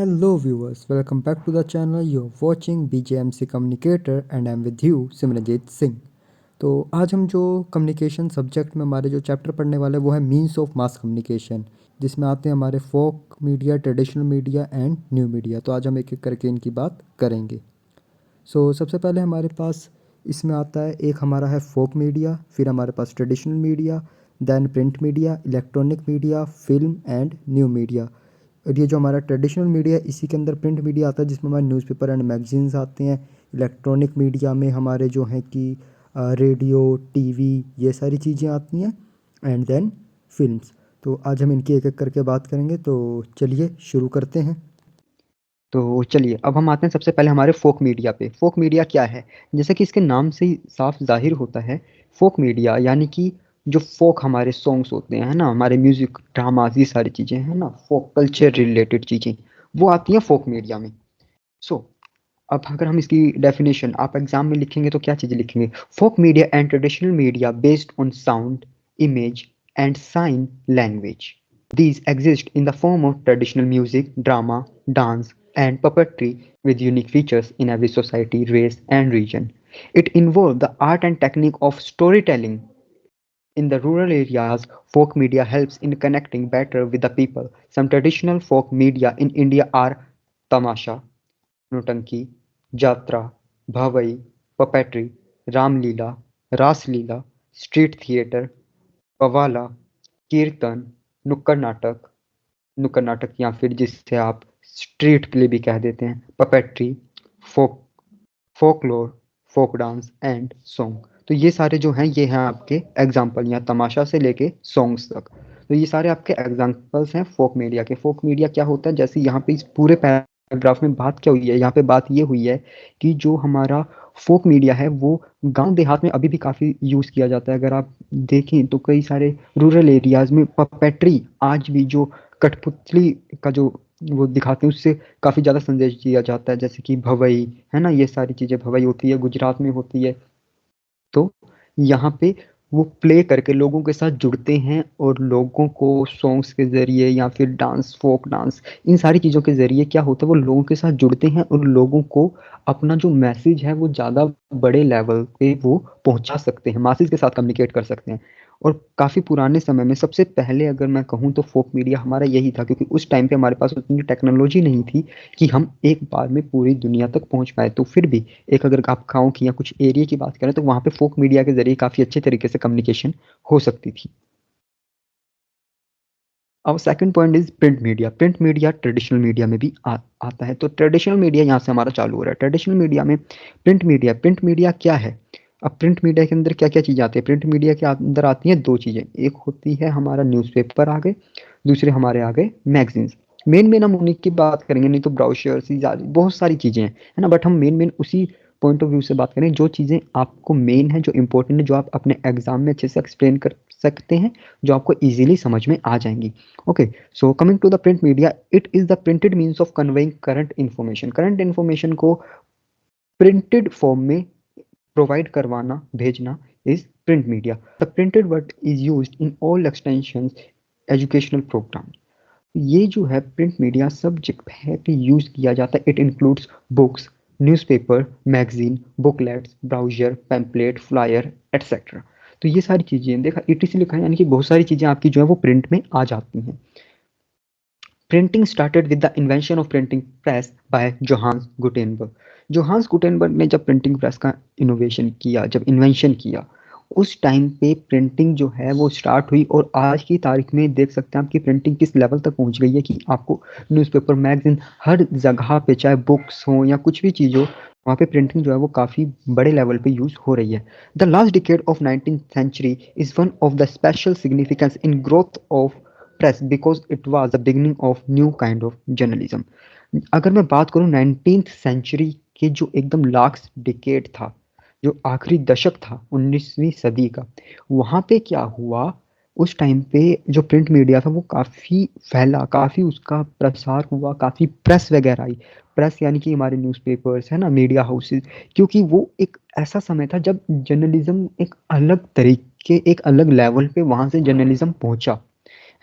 Hello viewers, welcome back to the channel. You're watching BJMC Communicator and I'm with you Simranjeet Singh. तो आज हम जो communication subject में हमारे जो चैप्टर पढ़ने वाले हैं वो है मीन्स ऑफ मास कम्युनिकेशन, जिसमें आते हैं हमारे folk media, traditional media and new media. तो आज हम एक एक करके इनकी बात करेंगे। सबसे पहले हमारे पास इसमें आता है, एक हमारा है फोक मीडिया, फिर हमारे पास traditional media, then print media, electronic media, film and new media. और ये जो हमारा ट्रेडिशनल मीडिया है इसी के अंदर प्रिंट मीडिया आता है, जिसमें हमारे न्यूज़पेपर एंड मैगजीन्स आते हैं। इलेक्ट्रॉनिक मीडिया में हमारे जो हैं कि रेडियो, टीवी, ये सारी चीज़ें आती हैं, एंड देन फिल्म्स। तो आज हम इनकी एक एक करके बात करेंगे, तो चलिए शुरू करते हैं। तो चलिए अब हम आते हैं सबसे पहले हमारे फोक मीडिया पे। फोक मीडिया क्या है? जैसे कि इसके नाम से ही साफ जाहिर होता है, फोक मीडिया यानी कि जो फोक हमारे सॉन्ग्स होते हैं, है ना, हमारे म्यूजिक, ड्रामाज, ये सारी चीज़ें हैं ना, फोक कल्चर रिलेटेड चीज़ें, वो आती हैं फोक मीडिया में। सो अब अगर हम इसकी डेफिनेशन आप एग्जाम में लिखेंगे तो क्या चीज़ें लिखेंगे? Folk media and traditional media based on sound, image and sign language. These exist in the form of traditional music, drama, dance, and puppetry with unique features in every society, race, and region. It involves the art and technique of storytelling. In the rural areas, folk media helps in connecting better with the people. Some traditional folk media in India are tamasha, notanki, jatra, bhavai, puppetry, ramlila, rasleela, street theatre, पवाला, कीर्तन, नुक्कड़ नाटक या फिर जिसे आप street play भी कह देते हैं, puppetry, folk folklore, folk dance and song. तो ये सारे जो हैं ये हैं आपके एग्जाम्पल, या तमाशा से लेके सॉन्ग्स तक। तो ये सारे आपके एग्जाम्पल्स हैं फोक मीडिया के। फोक मीडिया क्या होता है? जैसे यहाँ पे इस पूरे पैराग्राफ में बात क्या हुई है, यहाँ पे बात ये हुई है कि जो हमारा फोक मीडिया है वो गांव देहात में अभी भी काफ़ी यूज़ किया जाता है। अगर आप देखें तो कई सारे रूरल एरियाज में पपेट्री आज भी जो कठपुतली का जो वो दिखाते हैं उससे काफ़ी ज़्यादा संदेश दिया जाता है। जैसे कि भवई, है ना, ये सारी चीज़ें भवई होती है, गुजरात में होती है। तो यहाँ पे वो प्ले करके लोगों के साथ जुड़ते हैं और लोगों को सॉन्ग्स के ज़रिए या फिर डांस, फोक डांस, इन सारी चीज़ों के ज़रिए क्या होता है, वो लोगों के साथ जुड़ते हैं और लोगों को अपना जो मैसेज है वो ज़्यादा बड़े लेवल पे वो पहुँचा सकते हैं, मासेस के साथ कम्युनिकेट कर सकते हैं। और काफ़ी पुराने समय में सबसे पहले अगर मैं कहूँ तो फोक मीडिया हमारा यही था, क्योंकि उस टाइम पे हमारे पास उतनी टेक्नोलॉजी नहीं थी कि हम एक बार में पूरी दुनिया तक पहुँच पाए। तो फिर भी एक अगर आप गाँव की या कुछ एरिया की बात करें तो वहाँ पे फोक मीडिया के ज़रिए काफ़ी अच्छे तरीके से कम्युनिकेशन हो सकती थी। अब second point is print media. Print media traditional media में भी आता है। तो ट्रेडिशनल मीडिया यहाँ से हमारा चालू हो रहा है। ट्रेडिशनल मीडिया में प्रिंट मीडिया क्या है? अब प्रिंट मीडिया के अंदर क्या क्या चीज़ें आती है? प्रिंट मीडिया के अंदर आती हैं दो चीज़ें, एक होती है हमारा न्यूज़पेपर आ गए, दूसरे हमारे आ गए मैगजीन्स। मेन हम उन्हीं की बात करेंगे, नहीं तो ब्राउशर्स, बहुत सारी चीज़ें हैं, है ना, बट हम मेन उसी पॉइंट ऑफ व्यू से बात करें जो चीज़ें आपको मेन है, जो इंपॉर्टेंट है, जो आप अपने एग्जाम में अच्छे से एक्सप्लेन कर सकते हैं, जो आपको इजीली समझ में आ जाएंगी। Okay, so coming to the print media, it is the printed means of conveying current information. Current information को प्रिंटेड फॉर्म में प्रोवाइड करवाना, भेजना is print media. The printed word is used in all extensions educational program. ये जो है print media सब जगह पे यूज किया जाता है। It includes books, newspaper, magazine, booklets, browser, pamphlet, flyer etcetera. तो ये सारी चीज़ें देखा ईटीसी लिखा है, यानी कि बहुत सारी चीज़ें आपकी जो है वो प्रिंट में आ जाती हैं। Printing started with the invention of printing press by Johannes Gutenberg. Johannes Gutenberg ने जब प्रिंटिंग प्रेस का इनोवेशन किया, जब इन्वेंशन किया, उस टाइम पे प्रिंटिंग जो है वो स्टार्ट हुई। और आज की तारीख में देख सकते हैं आप कि प्रिंटिंग किस लेवल तक पहुंच गई है कि आपको न्यूज़पेपर, मैगजीन, हर जगह पे, चाहे बुक्स हो या कुछ भी चीज़ हो, वहाँ पे प्रिंटिंग जो है वो काफ़ी बड़े लेवल पे यूज़ हो रही है। The last decade of 19th century is one of the special significance in growth of press because it was the beginning of new kind of journalism. अगर मैं बात करूँ 19th सेंचुरी के जो एकदम लास्ट डिकेड था, जो आखिरी दशक था 19वीं सदी का, वहाँ पे क्या हुआ, उस टाइम पे जो प्रिंट मीडिया था वो काफ़ी फैला, काफ़ी उसका प्रसार हुआ, काफ़ी प्रेस वगैरह आई। प्रेस यानी कि हमारे न्यूज़पेपर्स है ना, मीडिया हाउसेस, क्योंकि वो एक ऐसा समय था जब जर्नलिज्म एक अलग तरीके, एक अलग लेवल पे वहाँ से जर्नलिज्म पहुँचा।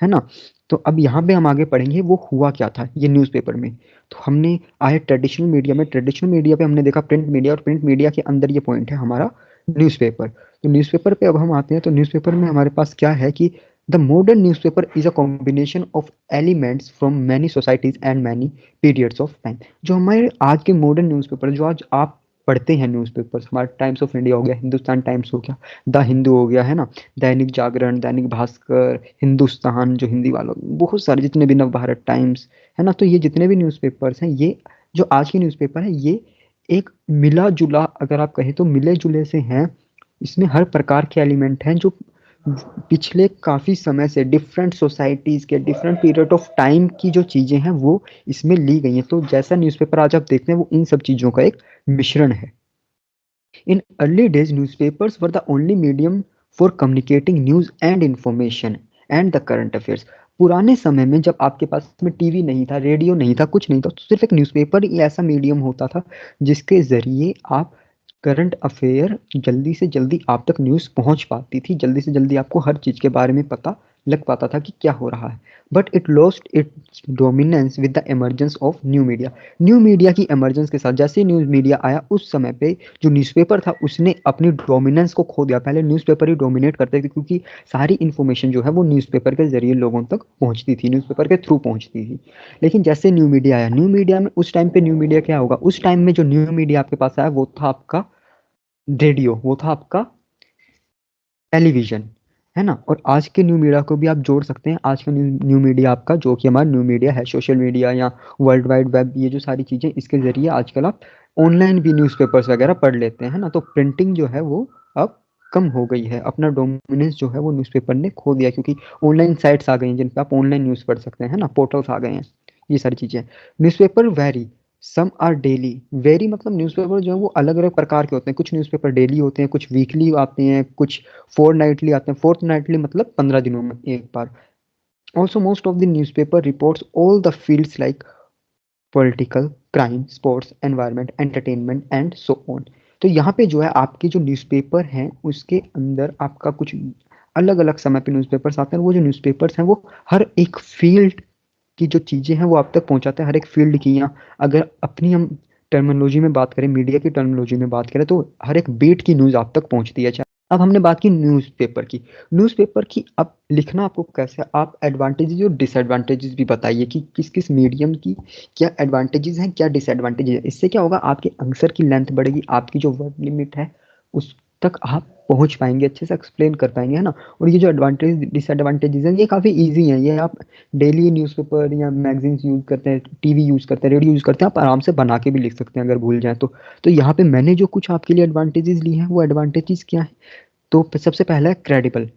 है ना? तो अब यहाँ पे हम आगे पढ़ेंगे वो हुआ क्या था ये न्यूज़पेपर में। तो हमने आए ट्रेडिशनल मीडिया पे हमने देखा प्रिंट मीडिया, और प्रिंट मीडिया के अंदर ये पॉइंट है हमारा न्यूज़पेपर। तो न्यूज़पेपर पे अब हम आते हैं, तो न्यूज़पेपर में हमारे पास क्या है कि the modern newspaper is a combination of elements from many societies and many periods of time. जो हमारे आज के मॉडर्न न्यूज़पेपर जो आज आप पढ़ते हैं न्यूज़पेपर्स, हमारा टाइम्स ऑफ इंडिया हो गया, हिंदुस्तान टाइम्स हो गया, द हिंदू हो गया, है ना, दैनिक जागरण, दैनिक भास्कर, हिंदुस्तान जो हिंदी वालों, बहुत सारे जितने भी नवभारत टाइम्स, है ना, तो ये जितने भी न्यूज़पेपर्स हैं, ये जो आज के न्यूज़पेपर है, ये एक मिला जुला, अगर आप कहें तो मिले जुले से हैं। इसमें हर प्रकार के एलिमेंट हैं जो पिछले काफ़ी समय से डिफरेंट सोसाइटीज़ के डिफरेंट पीरियड ऑफ टाइम की जो चीज़ें हैं वो इसमें ली गई हैं। तो जैसा न्यूज़पेपर आज आप देखते हैं वो इन सब चीज़ों का एक मिश्रण है। In early days, newspapers were the only medium for communicating news and information and the current affairs. पुराने समय में जब आपके पास में टीवी नहीं था, रेडियो नहीं था, कुछ नहीं था, तो सिर्फ एक न्यूज़पेपर ही ऐसा मीडियम होता था जिसके ज़रिए आप करंट अफेयर जल्दी से जल्दी आप तक न्यूज़ पहुंच पाती थी, जल्दी से जल्दी आपको हर चीज़ के बारे में पता लग पाता था कि क्या हो रहा है। But it lost its dominance with the emergence of new media. New media की इमर्जेंस के साथ जैसे न्यूज़ मीडिया आया, उस समय पे जो न्यूज़पेपर था उसने अपनी डोमिनेंस को खो दिया। पहले न्यूज़पेपर ही डोमिनेट करते थे क्योंकि सारी इन्फॉर्मेशन जो है वो न्यूज़पेपर के ज़रिए लोगों तक पहुंचती थी, न्यूज़पेपर के थ्रू पहुंचती थी। लेकिन जैसे न्यू मीडिया आया, न्यू मीडिया में उस टाइम पे न्यू मीडिया क्या होगा, उस टाइम में जो न्यू मीडिया आपके पास आया वो था आपका रेडियो, वो था आपका टेलीविज़न, है ना? और आज के न्यू मीडिया को भी आप जोड़ सकते हैं। आज का न्यू मीडिया आपका जो कि हमारा न्यू मीडिया है, सोशल मीडिया या वर्ल्ड वाइड वेब, ये जो सारी चीज़ें, इसके ज़रिए आजकल आप ऑनलाइन भी न्यूज़पेपर्स वगैरह पढ़ लेते हैं, है ना? तो प्रिंटिंग जो है वो अब कम हो गई है। अपना डोमिनेंस जो है वो न्यूज़पेपर ने खो दिया क्योंकि ऑनलाइन साइट्स आ गई हैं जिन पे आप ऑनलाइन न्यूज़ पढ़ सकते हैं, है ना? पोर्टल्स आ गए हैं, ये सारी चीज़ें। Newspaper very, some are daily. Very मतलब न्यूज़पेपर जो है वो अलग-अलग प्रकार के होते हैं। कुछ न्यूज़पेपर डेली होते हैं, कुछ वीकली आते हैं, कुछ फोर्टनाइटली आते हैं। फोर्टनाइटली मतलब 15 दिनों में एक बार। Also most of the newspaper reports all the fields like political, crime, sports, environment, entertainment and so on. तो यहाँ पे जो है आपके जो न्यूज़पेपर हैं उसके अंदर आपका कुछ अलग-अलग समय पे न्यूज़पेपर्स आते हैं। वो जो न्यूज़पेपर्स हैं वो हर एक फील्ड की जो चीज़ें हैं वो आप तक पहुँचाते हैं, हर एक फील्ड की। या अगर अपनी हम टर्मिनोलॉजी में बात करें, मीडिया की टर्मिनोलॉजी में बात करें, तो हर एक बीट की न्यूज़ आप तक पहुँचती है। अब हमने बात की न्यूज़पेपर की। न्यूज़पेपर की अब लिखना आपको कैसे है, आप एडवांटेजेस और डिसएडवांटेजेस भी बताइए कि किस-किस मीडियम की क्या एडवांटेजेस हैं, क्या डिसएडवांटेजेस हैं। इससे क्या होगा, आपके आंसर की लेंथ बढ़ेगी, आपकी जो वर्ड लिमिट है उस तक आप पहुँच पाएँगे, अच्छे से एक्सप्लेन कर पाएँगे, है ना? और ये जो एडवांटेज डिसएडवांटेजेस हैं ये काफ़ी ईज़ी हैं। ये आप डेली न्यूज़पेपर या मैगज़ीन्स यूज़ करते हैं, टीवी यूज़ करते हैं, रेडियो यूज़ करते हैं, आप आराम से बना के भी लिख सकते हैं अगर भूल जाएँ तो। तो यहाँ पे मैंने जो कुछ आपके लिए एडवांटेजेस लिए हैं वो एडवांटेजेस क्या हैं? तो सबसे पहला है क्रेडिबल।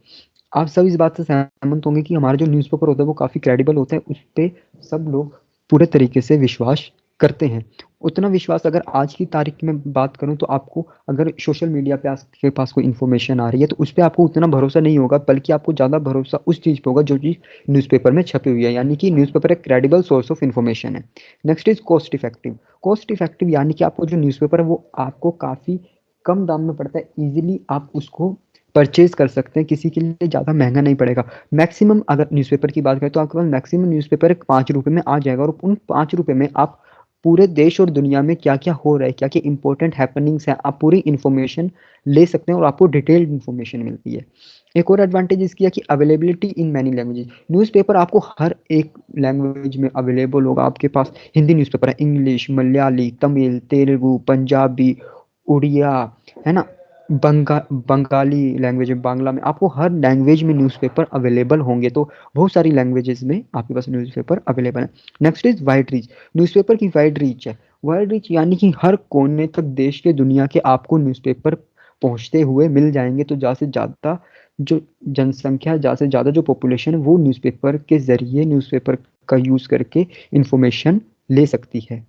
आप सब इस बात से सहमत होंगे कि हमारा जो न्यूज़पेपर होता है वो काफ़ी क्रेडिबल होता है, उस पे सब लोग पूरे तरीके से विश्वास करते हैं। उतना विश्वास अगर आज की तारीख में बात करूँ तो आपको अगर सोशल मीडिया पे आपके पास कोई इन्फॉर्मेशन आ रही है तो उस पे आपको उतना भरोसा नहीं होगा, बल्कि आपको ज़्यादा भरोसा उस चीज़ पे होगा जो चीज़ न्यूज़पेपर में छपी हुई है, यानी कि न्यूज़पेपर एक क्रेडिबल सोर्स ऑफ इन्फॉर्मेशन है। Next is cost effective. Cost effective यानी कि आपको जो न्यूज़पेपर है वो आपको काफ़ी कम दाम में पड़ता है, ईज़िली आप उसको परचेज़ कर सकते हैं, किसी के लिए ज़्यादा महँगा नहीं पड़ेगा। मैक्सिमम अगर न्यूज़पेपर की बात करें तो आपके पास मैक्सिमम न्यूज़पेपर ₹5 में आ जाएगा, और उन ₹5 में आप पूरे देश और दुनिया में क्या-क्या हो रहा है, क्या-क्या इम्पोर्टेंट हैपनिंग्स हैं, आप पूरी इन्फॉर्मेशन ले सकते हैं और आपको डिटेल्ड इन्फॉर्मेशन मिलती है। एक और एडवांटेज इसकी है कि availability in many languages. Newspaper आपको हर एक लैंग्वेज में अवेलेबल होगा। आपके पास हिंदी न्यूज़पेपर है, इंग्लिश, मलयाली, तमिल, तेलुगु, पंजाबी, उड़िया, है ना? बंगाली लैंग्वेज में, बांग्ला में, आपको हर लैंग्वेज में न्यूज़पेपर अवेलेबल होंगे। तो बहुत सारी लैंग्वेजेज़ में आपके पास न्यूज़पेपर अवेलेबल है। Next is wide reach. Newspaper की वाइड रीच है। वाइड रीच यानी कि हर कोने तक देश के, दुनिया के आपको न्यूज़पेपर पहुँचते हुए मिल जाएँगे। तो ज़्यादा से ज़्यादा जो जनसंख्या, ज़्यादा से ज़्यादा जो पॉपुलेशन है वो न्यूज़पेपर के ज़रिए, न्यूज़पेपर का यूज़ करके इन्फॉर्मेशन ले सकती है।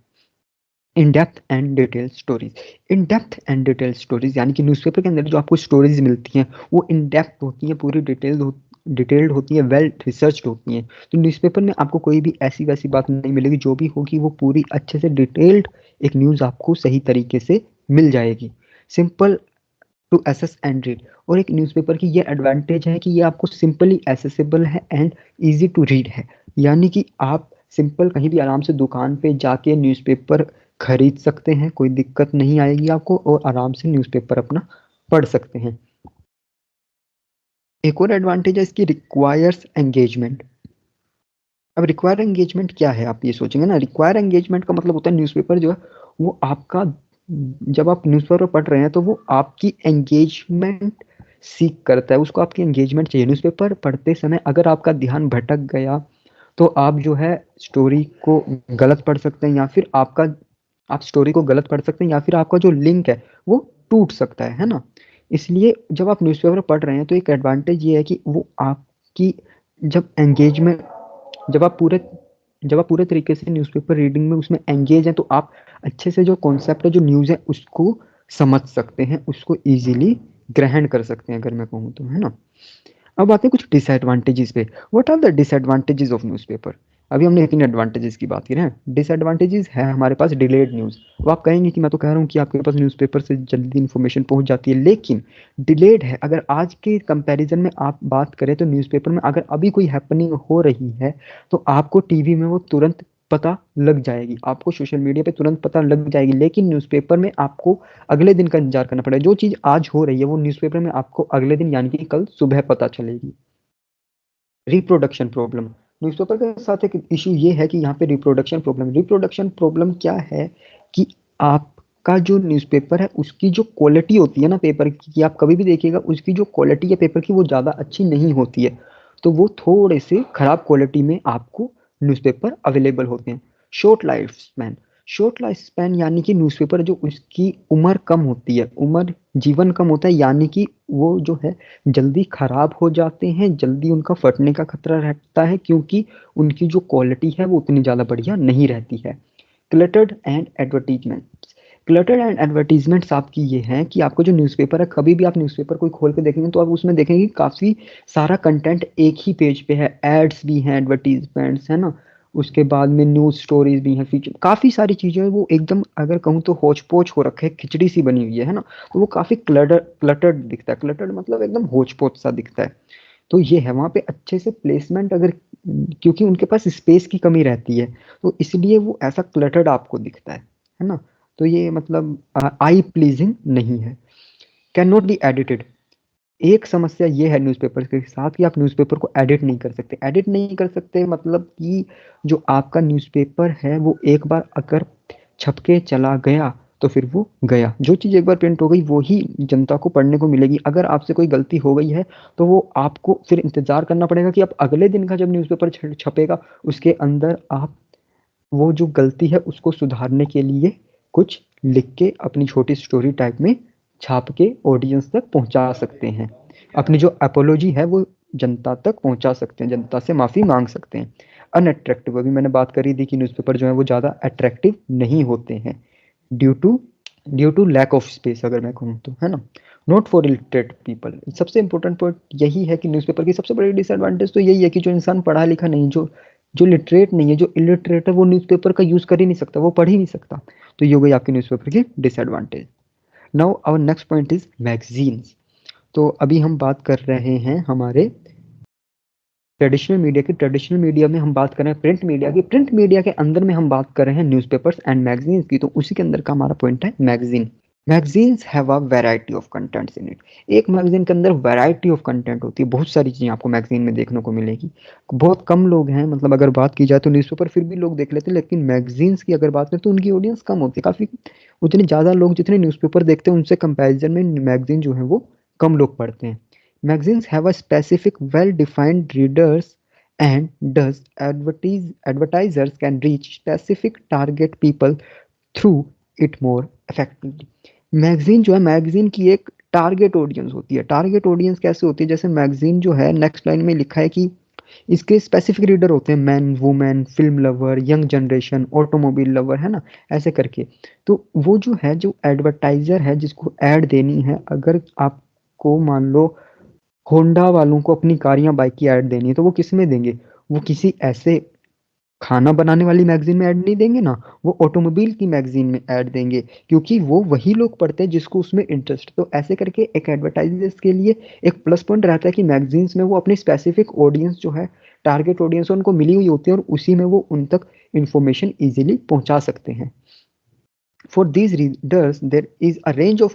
In depth and detail stories. In depth and detail stories यानी कि न्यूज़पेपर के अंदर जो आपको स्टोरीज मिलती हैं वो इन डेप्थ होती हैं, पूरी डिटेल्ड होती है, वेल रिसर्च्ड होती हैं। तो न्यूज़पेपर में आपको कोई भी ऐसी वैसी बात नहीं मिलेगी, जो भी होगी वो पूरी अच्छे से डिटेल्ड एक न्यूज़ आपको सही तरीके से मिल जाएगी। Simple to access and read. और एक न्यूज़पेपर की ये एडवांटेज है कि ये आपको सिंपली एसेसिबल है एंड इजी टू रीड है, यानी कि आप सिंपल कहीं भी आराम से दुकान पे जाके न्यूज़पेपर खरीद सकते हैं, कोई दिक्कत नहीं आएगी आपको, और आराम से न्यूज़पेपर अपना पढ़ सकते हैं। एक और एडवांटेज है इसकी, रिक्वायर्स एंगेजमेंट। अब रिक्वायर एंगेजमेंट क्या है, आप ये सोचेंगे ना, रिक्वायर एंगेजमेंट का मतलब होता है न्यूज़पेपर जो है वो आपका, जब आप न्यूज़पेपर पढ़ रहे हैं तो वो आपकी एंगेजमेंट सीख करता है, उसको आपकी एंगेजमेंट चाहिए। न्यूज़पेपर पढ़ते समय अगर आपका ध्यान भटक गया तो आप जो है स्टोरी को गलत पढ़ सकते हैं, या फिर आप स्टोरी को गलत पढ़ सकते हैं, या फिर आपका जो लिंक है वो टूट सकता है ना। इसलिए जब आप न्यूज़पेपर पढ़ रहे हैं तो एक एडवांटेज ये है कि वो आपकी जब एंगेजमेंट जब आप पूरे जब आप पूरे तरीके से न्यूज़पेपर रीडिंग में उसमें एंगेज हैं तो आप अच्छे से जो कॉन्सेप्ट है, जो न्यूज़ है, उसको समझ सकते हैं, उसको ईजिली ग्रहण कर सकते हैं, अगर मैं कहूँ तो, है ना। अब आते हैं कुछ डिसएडवांटेजेस पे। What are the disadvantages of newspaper? अभी हमने इतनी एडवांटेजेस की बात की ना, डिसएडवांटेजेस है हमारे पास डिलेड न्यूज़। अब आप कहेंगे कि मैं तो कह रहा हूँ कि आपके पास न्यूज़पेपर से जल्दी इन्फॉर्मेशन पहुंच जाती है, लेकिन डिलेड है। अगर आज के कंपैरिजन में आप बात करें तो न्यूज़पेपर में अगर अभी कोई हैपनिंग हो रही है तो आपको टीवी में वो तुरंत पता लग जाएगी, आपको सोशल मीडिया पे तुरंत पता लग जाएगी, लेकिन न्यूज़पेपर में आपको अगले दिन का इंतजार करना पड़ेगा। जो चीज़ आज हो रही है वो न्यूज़पेपर में आपको अगले दिन यानी कि कल सुबह पता चलेगी। रिप्रोडक्शन प्रॉब्लम, न्यूज़पेपर के साथ एक इशू ये है कि यहाँ पे रिप्रोडक्शन प्रॉब्लम क्या है कि आपका जो न्यूज़पेपर है उसकी जो क्वालिटी होती है ना पेपर की, कि आप कभी भी देखिएगा उसकी जो क्वालिटी है पेपर की वो ज़्यादा अच्छी नहीं होती है, तो वो थोड़े से ख़राब क्वालिटी में आपको न्यूज़पेपर अवेलेबल होते हैं। शॉर्ट लाइफ स्पैन यानी कि न्यूज़पेपर जो उसकी उम्र कम होती है, उम्र जीवन कम होता है, यानी कि वो जो है जल्दी खराब हो जाते हैं, जल्दी उनका फटने का खतरा रहता है, क्योंकि उनकी जो क्वालिटी है वो उतनी ज़्यादा बढ़िया नहीं रहती है। क्लटर्ड एंड एडवर्टीजमेंट्स आपकी ये हैं कि आपको जो न्यूज़पेपर है, कभी भी आप न्यूज़पेपर कोई खोल के देखेंगे तो आप उसमें देखेंगे कि काफ़ी सारा कंटेंट एक ही पेज पे है, एड्स भी हैं, एडवर्टीजमेंट्स है ना, उसके बाद में न्यूज़ स्टोरीज भी हैं, फीचर, काफ़ी सारी चीज़ें, वो एकदम अगर कहूँ तो होच पोच हो रखे है, खिचड़ी सी बनी हुई है ना, तो वो काफ़ी क्लटर्ड दिखता है। क्लटर्ड मतलब एकदम होच पोच सा दिखता है। तो ये है वहाँ पे अच्छे से प्लेसमेंट अगर, क्योंकि उनके पास स्पेस की कमी रहती है तो इसलिए वो ऐसा क्लटर्ड आपको दिखता है ना। तो ये मतलब आई प्लीजिंग नहीं है। कैन नॉट बी एडिटेड, एक समस्या ये है न्यूज़पेपर के साथ कि आप न्यूज़पेपर को एडिट नहीं कर सकते मतलब कि जो आपका न्यूज़पेपर है वो एक बार अगर छप के चला गया तो फिर वो गया, जो चीज़ एक बार प्रिंट हो गई वो ही जनता को पढ़ने को मिलेगी। अगर आपसे कोई गलती हो गई है तो वो आपको फिर इंतज़ार करना पड़ेगा कि आप अगले दिन का जब न्यूज़पेपर छपेगा उसके अंदर आप वो जो गलती है उसको सुधारने के लिए कुछ लिख के अपनी छोटी स्टोरी टाइप में छाप के ऑडियंस तक पहुंचा सकते हैं। अपनी जो अपोलॉजी है वो जनता तक पहुंचा सकते हैं, जनता से माफ़ी मांग सकते हैं। अनअट्रैक्टिव, अभी मैंने बात करी थी कि न्यूज़पेपर जो है वो ज़्यादा अट्रैक्टिव नहीं होते हैं due to due to lack of space, अगर मैं कहूँ तो, है ना। नॉट फॉर इलिटरेट पीपल, सबसे इंपॉर्टेंट पॉइंट यही है कि न्यूज़पेपर की सबसे बड़ी डिसएडवांटेज तो यही है कि जो इंसान पढ़ा लिखा नहीं, जो जो लिटरेट नहीं है, जो इलिटरेट है, वो न्यूज़पेपर का यूज़ कर ही नहीं सकता, वो पढ़ ही नहीं सकता। तो ये हो गई आपकी न्यूज़पेपर की disadvantage. Now our next point is magazines. तो अभी हम बात कर रहे हैं हमारे ट्रेडिशनल मीडिया की। ट्रेडिशनल मीडिया में हम बात कर रहे हैं प्रिंट मीडिया की। प्रिंट मीडिया के अंदर में हम बात कर रहे हैं न्यूज़पेपर्स एंड मैगजीन्स की, तो उसी के अंदर का हमारा पॉइंट है magazine. Magazines have a variety of contents in it. एक मैगजीन के अंदर वैरायटी ऑफ कंटेंट होती है, बहुत सारी चीज़ें आपको मैगजीन में देखने को मिलेगी। बहुत कम लोग हैं, मतलब अगर बात की जाए तो न्यूज़पेपर फिर भी लोग देख लेते हैं, लेकिन मैगजीन्स की अगर बात करें तो उनकी ऑडियंस कम होती है काफ़ी। उतने ज़्यादा लोग जितने न्यूज़पेपर देखते हैं उनसे कंपैरिजन में मैगजीन जो है वो कम लोग पढ़ते हैं। Magazines have a specific well defined readers and thus advertisers can reach specific target people through it more effectively। Magazine जो है, मैगजीन की एक टारगेट ऑडियंस होती है। टारगेट ऑडियंस कैसे होती है, जैसे मैगजीन जो है नेक्स्ट लाइन में लिखा है कि इसके स्पेसिफिक रीडर होते हैं, man, women, film lover, young generation, automobile lover, है ना, ऐसे करके। तो वो जो है, जो एडवर्टाइजर है जिसको ऐड देनी है, अगर आपको मान लो होंडा वालों को अपनी कार या बाइक की ऐड देनी है तो वो किस में देंगे, वो किसी ऐसे खाना बनाने वाली मैगजीन में ऐड नहीं देंगे ना, वो ऑटोमोबाइल की मैगजीन में ऐड देंगे, क्योंकि वो वही लोग पढ़ते हैं जिसको उसमें इंटरेस्ट। तो ऐसे करके एक एडवर्टाइजर्स के लिए एक प्लस पॉइंट रहता है कि मैगजीन्स में वो अपनी स्पेसिफिक ऑडियंस जो है, टारगेट ऑडियंस उनको मिली हुई होती है, और उसी में वो उन तक इंफॉर्मेशन इजीली पहुंचा सकते हैं। For these readers, there is a range of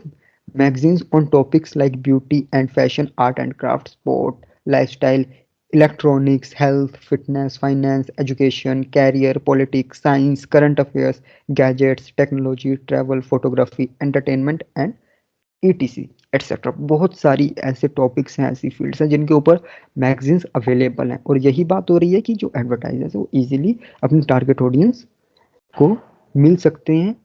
magazines on topics like beauty and fashion, art and craft, sport, lifestyle, electronics, health, fitness, finance, education, career, politics, science, current affairs, gadgets, technology, travel, photography, entertainment and etc etc। बहुत सारी ऐसे topics हैं, ऐसी fields हैं जिनके ऊपर magazines available हैं, और यही बात हो रही है कि जो एडवर्टाइजर्स है वो इजीली अपनी टारगेट ऑडियंस को मिल सकते हैं,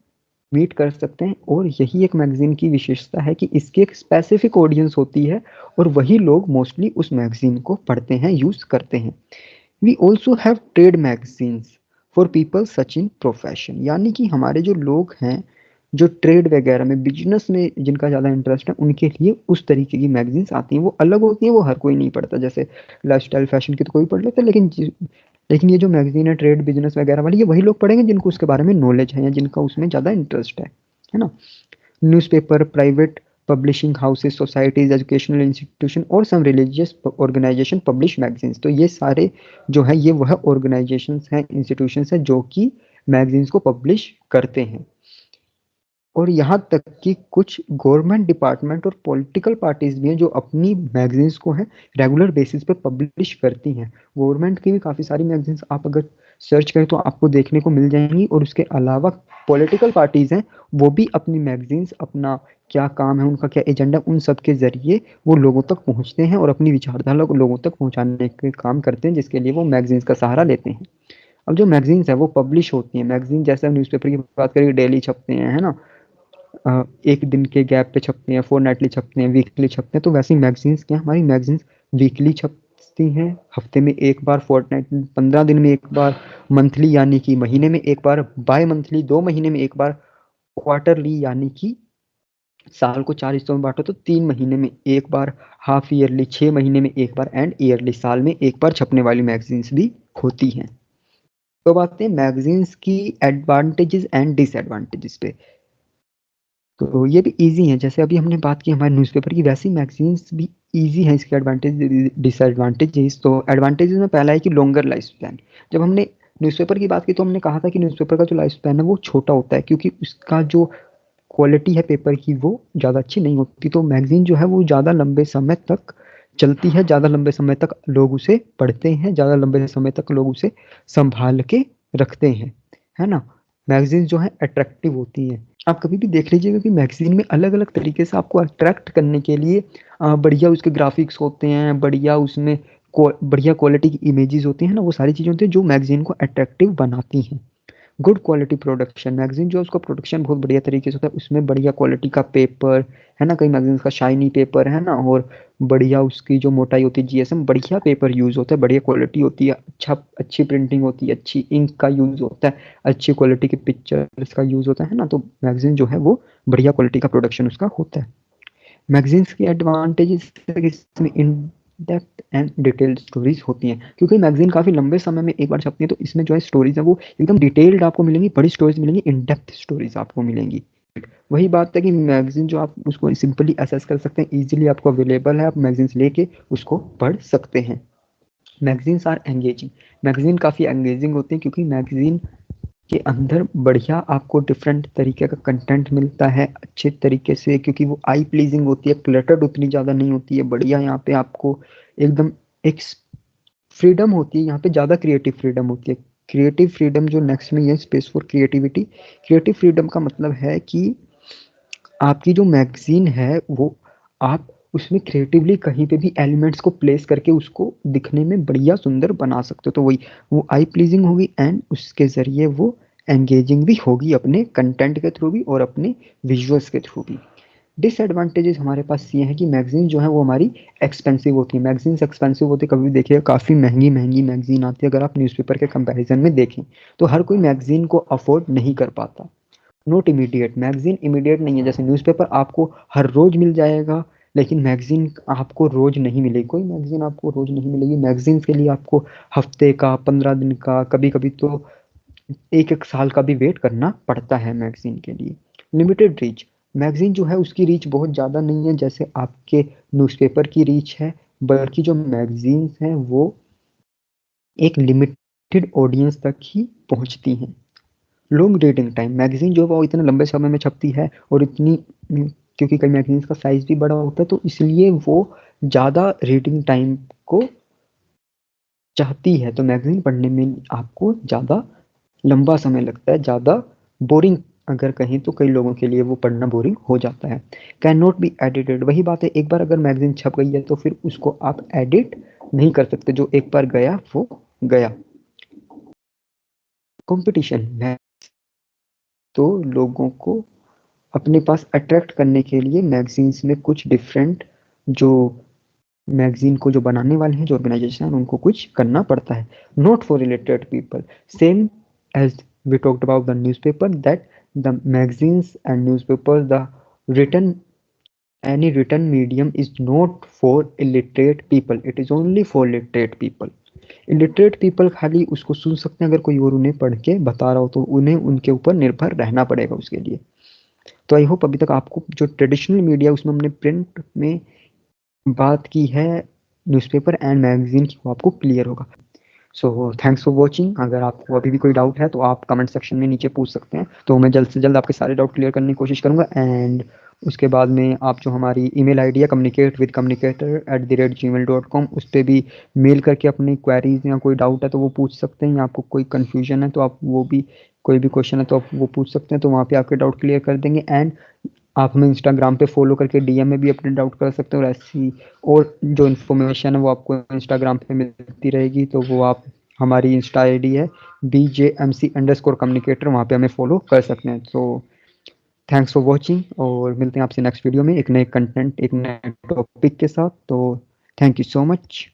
मीट कर सकते हैं। और यही एक मैगजीन की विशेषता है कि इसकी एक स्पेसिफिक ऑडियंस होती है, और वही लोग मोस्टली उस मैगजीन को पढ़ते हैं, यूज करते हैं। We also have trade magazines for people such in profession, यानी कि हमारे जो लोग हैं, जो ट्रेड वगैरह में, बिजनेस में जिनका ज़्यादा इंटरेस्ट है, उनके लिए उस तरीके की मैगजीन्स आती हैं। वो अलग होती हैं, वो हर कोई नहीं पढ़ता। जैसे लाइफस्टाइल फैशन की तो कोई पढ़ लेता है, लेकिन ये जो मैगजीन है ट्रेड बिजनेस वगैरह वाली, ये वही लोग पढ़ेंगे जिनको उसके बारे में नॉलेज है या जिनका उसमें ज़्यादा इंटरेस्ट है ना। Newspaper, private publishing houses, societies, educational institution और some religious organisation publish magazines. तो ये सारे जो है, ये वह ऑर्गेनाइजेशंस हैं, इंस्टीट्यूशंस हैं जो कि मैगजीन्स को पब्लिश करते हैं। और यहाँ तक कि कुछ गवर्नमेंट डिपार्टमेंट और पॉलिटिकल पार्टीज भी हैं जो अपनी मैगजीन्स को है रेगुलर बेसिस पे पब्लिश करती हैं। गवर्नमेंट की भी काफ़ी सारी मैगजीन्स आप अगर सर्च करें तो आपको देखने को मिल जाएंगी, और उसके अलावा पॉलिटिकल पार्टीज हैं, वो भी अपनी मैगजीन्स, अपना क्या काम है, उनका क्या एजेंडा, उन सब के जरिए वो लोगों तक पहुँचते हैं और अपनी विचारधारा को लोगों तक पहुँचाने के काम करते हैं, जिसके लिए वो मैगजीन्स का सहारा लेते हैं। अब जो मैगजीन्स है वो पब्लिश होती हैं, मैगजीन जैसे हम न्यूज़पेपर की बात करें, डेली छपते हैं, है ना, एक दिन के गैप पे छपते हैं, फोर्टनाइटली छपते हैं, वीकली छपते हैं। तो वैसे ही मैगजीन्स क्या, हमारी मैगजीन्स वीकली छपती हैं, हफ्ते में एक बार, फोर्टनाइटली 15 दिन में एक बार, मंथली यानी कि महीने में एक बार, बाय मंथली 2 महीने में एक बार, क्वार्टरली यानी कि साल को 4 हिस्सों में बांटो तो 3 महीने में एक बार, हाफ ईयरली 6 महीने में एक बार, एंड ईयरली साल में एक बार छपने वाली मैगजीन्स भी होती हैं। तो बात है मैगजीन्स की एडवांटेजेस एंड डिसएडवांटेजेस पे। तो ये भी ईज़ी है, जैसे अभी हमने बात की हमारे न्यूज़पेपर की, वैसी मैगज़ीन्स भी ईज़ी हैं। इसके एडवांटेज डिसएडवांटेजेस, तो एडवांटेजेस में पहला है कि लॉन्गर लाइफ स्पैन। जब हमने न्यूज़पेपर की बात की तो हमने कहा था कि न्यूज़पेपर का जो लाइफ स्पैन है वो छोटा होता है, क्योंकि उसका जो क्वालिटी है पेपर की वो ज़्यादा अच्छी नहीं होती। तो मैगज़ीन जो है वो ज़्यादा लंबे समय तक चलती है, ज़्यादा लंबे समय तक लोग उसे पढ़ते हैं, ज़्यादा लंबे समय तक लोग उसे संभाल के रखते हैं, है ना। मैगज़ीन जो है अट्रैक्टिव होती हैं। आप कभी भी देख लीजिएगा कि मैगज़ीन में अलग-अलग तरीके से आपको अट्रैक्ट करने के लिए बढ़िया उसके ग्राफ़िक्स होते हैं, बढ़िया उसमें बढ़िया क्वालिटी की इमेजेस होती हैं ना, वो सारी चीज़ें होती हैं जो मैगज़ीन को अट्रैक्टिव बनाती हैं। गुड क्वालिटी प्रोडक्शन, मैगज़ीन जो है उसका प्रोडक्शन बहुत बढ़िया तरीके से होता है, उसमें बढ़िया क्वालिटी का पेपर, है ना, कई मैगज़ीन्स का शाइनी पेपर, है ना, और बढ़िया उसकी जो मोटाई होती है, जीएसएम, बढ़िया पेपर यूज़ होता है, बढ़िया क्वालिटी होती है, अच्छी प्रिंटिंग होती है, अच्छी इंक का यूज़ होता है, अच्छी क्वालिटी की पिक्चर्स का यूज़ होता है ना। तो मैगज़ीन जो है वो बढ़िया क्वालिटी का प्रोडक्शन उसका होता है। मैगज़ीन्स की एडवांटेजेस इसमें in depth and detailed stories होती हैं, क्योंकि मैगज़ीन काफ़ी लंबे समय में एक बार छपती है, तो इसमें जो है स्टोरीज है वो एकदम डिटेल्ड आपको मिलेंगी, बड़ी स्टोरीज मिलेंगी, इन डेप्थ स्टोरीज आपको मिलेंगी। वही बात है कि मैगज़ीन जो आप उसको सिंपली एक्सेस कर सकते हैं, ईजिली आपको अवेलेबल है, आप मैगज़ीन्स लेके उसको पढ़ सकते हैं। मैगज़ीन्स आर एंगेजिंग, मैगज़ीन काफ़ी एंगेजिंग होती है, क्योंकि मैगज़ीन के अंदर बढ़िया आपको डिफरेंट तरीके का कंटेंट मिलता है अच्छे तरीके से, क्योंकि वो आई प्लीजिंग होती है, क्लटर्ड उतनी ज़्यादा नहीं होती है, बढ़िया यहाँ पे आपको एकदम एक फ्रीडम होती है, यहाँ पे ज़्यादा क्रिएटिव फ्रीडम होती है। क्रिएटिव फ्रीडम जो नेक्स्ट में ये space for creativity. Creative freedom का मतलब है कि आपकी जो मैगज़ीन है वो आप उसमें क्रिएटिवली कहीं पे भी एलिमेंट्स को प्लेस करके उसको दिखने में बढ़िया सुंदर बना सकते हो। तो वही वो आई प्लीजिंग होगी, एंड उसके ज़रिए वो एंगेजिंग भी होगी अपने कंटेंट के थ्रू भी और अपने विजुअल्स के थ्रू भी। डिसएडवांटेजेस हमारे पास ये है कि मैगज़ीन जो है वो हमारी एक्सपेंसिव होती है। मैगज़ीन्स एक्सपेंसिव होती है, कभी भी देखिए काफ़ी महंगी मैगज़ीन आती है, अगर आप न्यूज़पेपर के कंपैरिजन में देखें तो हर कोई मैगज़ीन को अफोर्ड नहीं कर पाता। नॉट इमीडिएट, मैगज़ीन इमीडिएट नहीं है, जैसे न्यूज़पेपर आपको हर रोज़ मिल जाएगा, लेकिन मैगज़ीन आपको रोज़ नहीं मिलेगी, कोई मैगज़ीन आपको रोज़ नहीं मिलेगी। मैगज़ीन के लिए आपको हफ़्ते का, 15 दिन का, कभी-कभी तो 1-1 साल का भी वेट करना पड़ता है मैगज़ीन के लिए। लिमिटेड रीच, मैगज़ीन जो है उसकी रीच बहुत ज़्यादा नहीं है जैसे आपके न्यूज़पेपर की रीच है, बल्कि जो मैगज़ीन्स हैं वो एक लिमिटेड ऑडियंस तक ही पहुँचती हैं। लॉन्ग रीडिंग टाइम, मैगज़ीन जो है वो इतने लंबे समय में छपती है और इतनी क्योंकि कई मैगज़ीन्स का साइज़ भी बड़ा होता है तो इसलिए वो ज़्यादा रीडिंग टाइम को चाहती है। तो मैगज़ीन पढ़ने में आपको ज़्यादा लंबा समय लगता है, ज़्यादा बोरिंग अगर कहें तो कई लोगों के लिए वो पढ़ना बोरिंग हो जाता है। कैन नॉट बी एडिटेड, वही बात है, एक बार अगर मैगज़ीन छप गई है तो फिर उसको आप एडिट नहीं कर सकते, जो एक बार गया वो गया। कॉम्पिटिशन है तो लोगों को अपने पास अट्रैक्ट करने के लिए मैगज़ीन्स में कुछ डिफरेंट जो मैगज़ीन को जो बनाने वाले हैं, जो ऑर्गेनाइज़ेशन है, उनको कुछ करना पड़ता है। Not for related people, same as we talked about the newspaper that the magazines and newspaper the written any written medium is not for illiterate people, it is only for literate people. illiterate people खाली उसको सुन सकते हैं अगर कोई और उन्हें पढ़ के बता रहा हो, तो उन्हें उनके ऊपर निर्भर रहना पड़ेगा उसके लिए। तो आई होप अभी तक आपको जो ट्रेडिशनल मीडिया उसमें हमने प्रिंट में बात की है न्यूज़पेपर एंड मैगज़ीन की, वो आपको क्लियर होगा। So thanks for watching. अगर आपको अभी भी कोई डाउट है तो आप कमेंट सेक्शन में नीचे पूछ सकते हैं, तो मैं जल्द से जल्द आपके सारे डाउट क्लियर करने की कोशिश करूँगा। एंड उसके बाद में आप जो हमारी ईमेल आईडी है communicatewithcommunicator@gmail.com, उस पर भी मेल करके अपनी क्वेरीज या कोई डाउट है तो वो पूछ सकते हैं, या आपको कोई कन्फ्यूजन है तो आप वो भी कोई भी क्वेश्चन है तो आप वो पूछ सकते हैं, तो वहाँ पे आपके डाउट क्लियर कर देंगे। एंड आप हमें इंस्टाग्राम पे फॉलो करके डीएम में भी अपने डाउट कर सकते हो, और ऐसी और जो इन्फॉर्मेशन है वो आपको इंस्टाग्राम पे मिलती रहेगी। तो वो आप हमारी इंस्टा आईडी है BJMC_communicator, वहाँ पे हमें फॉलो कर सकते हैं। तो थैंक्स फॉर वॉचिंग और मिलते हैं आपसे नेक्स्ट वीडियो में एक नए कंटेंट, एक नए टॉपिक के साथ। तो थैंक यू सो मच।